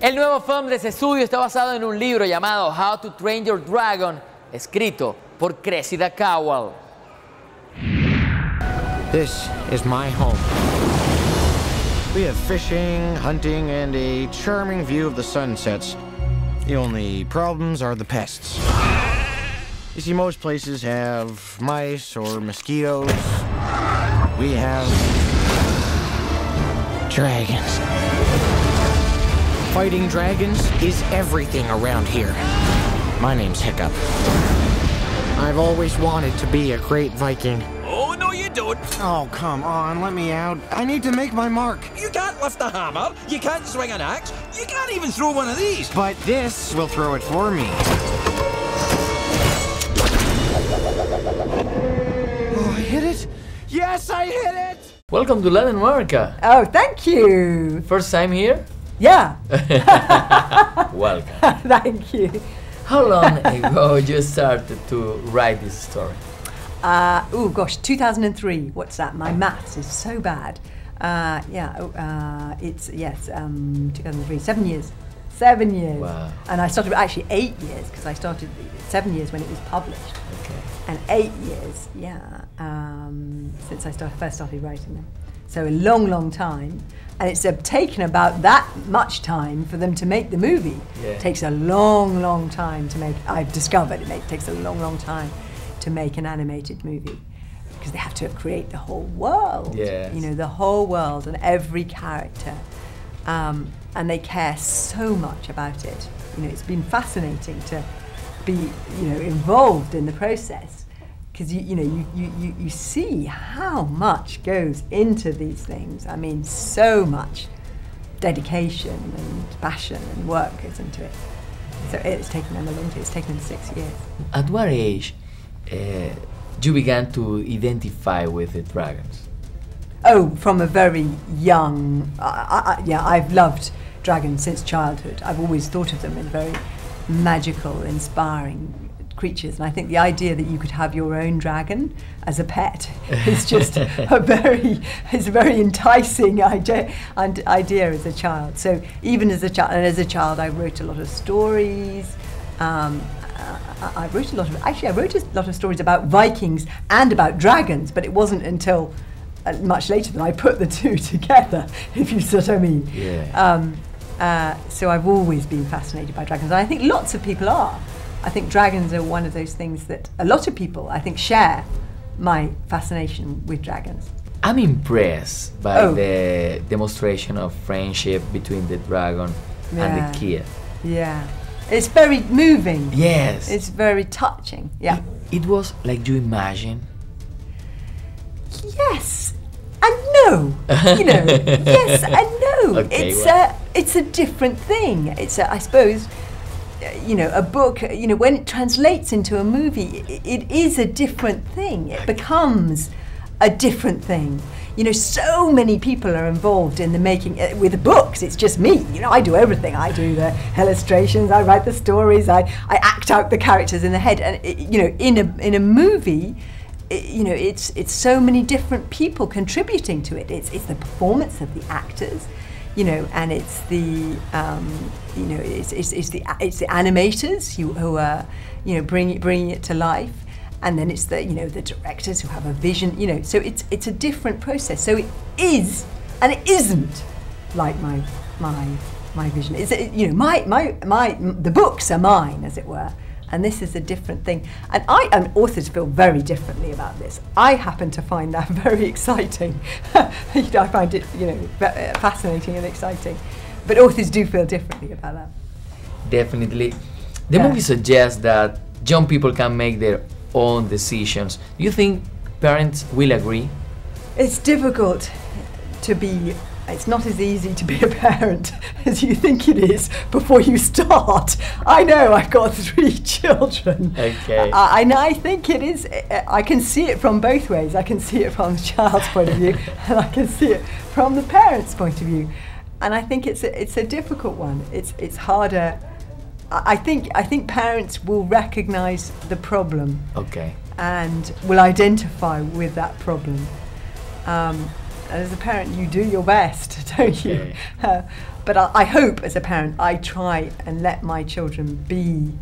El nuevo film de ese estudio está basado en un libro llamado How to Train Your Dragon, escrito por Cressida Cowell. This is my home. We have fishing, hunting, and a charming view of the sunsets. The only problems are the pests. You see, most places have mice or mosquitoes. We have dragons. Fighting dragons is everything around here. My name's Hiccup. I've always wanted to be a great Viking. Oh, no you don't. Oh, come on, let me out. I need to make my mark. You can't lift a hammer, you can't swing an axe, you can't even throw one of these. But this will throw it for me. Oh, I hit it? Yes, I hit it! Welcome to Latin America. Oh, thank you. First time here? Yeah. Welcome. Thank you. How long ago you started to write this story? Oh gosh, 2003. What's that? My maths is so bad. It's 2003. 7 years. 7 years. Wow. And I started actually 8 years because I started 7 years when it was published. Okay. And 8 years, since I first started writing them. So a long, long time. And it's taken about that much time for them to make the movie. Yeah. It takes a long, long time to make. I've discovered it takes a long, long time to make an animated movie because they have to create the whole world. Yes. You know, the whole world and every character, and they care so much about it. You know, it's been fascinating to be, involved in the process because you see how much goes into these things. I mean, so much dedication and passion and work goes into it. So it's taken them a long time. It's taken them 6 years. At what age you began to identify with the dragons? Oh, from a very young. I've loved dragons since childhood. I've always thought of them as very magical, inspiring creatures, and I think the idea that you could have your own dragon as a pet is just a very enticing idea as a child. So even as a child, I wrote a lot of stories. I wrote a lot of stories about Vikings and about dragons, but it wasn't until much later that I put the two together, if you see what I mean. Yeah. So I've always been fascinated by dragons, and I think lots of people are. I think dragons are one of those things that a lot of people, I think, share my fascination with dragons. I'm impressed by the demonstration of friendship between the dragon and the kid. Yeah. It's very moving. Yes. It's very touching. Yeah. It was like you imagine. Yes and no. Yes and no. Okay, it's a different thing. I suppose, a book, when it translates into a movie, it is a different thing. It becomes a different thing. So many people are involved in the making. With the books, it's just me. I do everything. I do the illustrations, I write the stories, I act out the characters in the head. And in a movie, it's so many different people contributing to it. It's the performance of the actors, and it's the it's the animators who are bringing it to life. And then it's the the directors who have a vision, so it's a different process. So it is and it isn't like my vision. It's the books are mine, as it were, and this is a different thing. And authors feel very differently about this. I happen to find that very exciting. I find it fascinating and exciting, but authors do feel differently about that. Definitely, the movie suggests that young people can make their own decisions. Do you think parents will agree? It's difficult to be. It's not as easy to be a parent as you think it is before you start. I know, I've got 3 children. Okay. And I think it is. I can see it from both ways. I can see it from the child's point of view, and I can see it from the parent's point of view. And I think it's a difficult one. It's harder. I think parents will recognise the problem. Okay. And will identify with that problem. And as a parent, you do your best, don't you? But I hope, as a parent, I try and let my children be,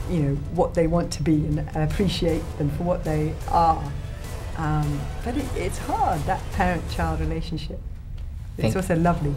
you know, what they want to be, and appreciate them for what they are. But it's hard, that parent-child relationship. It's also lovely.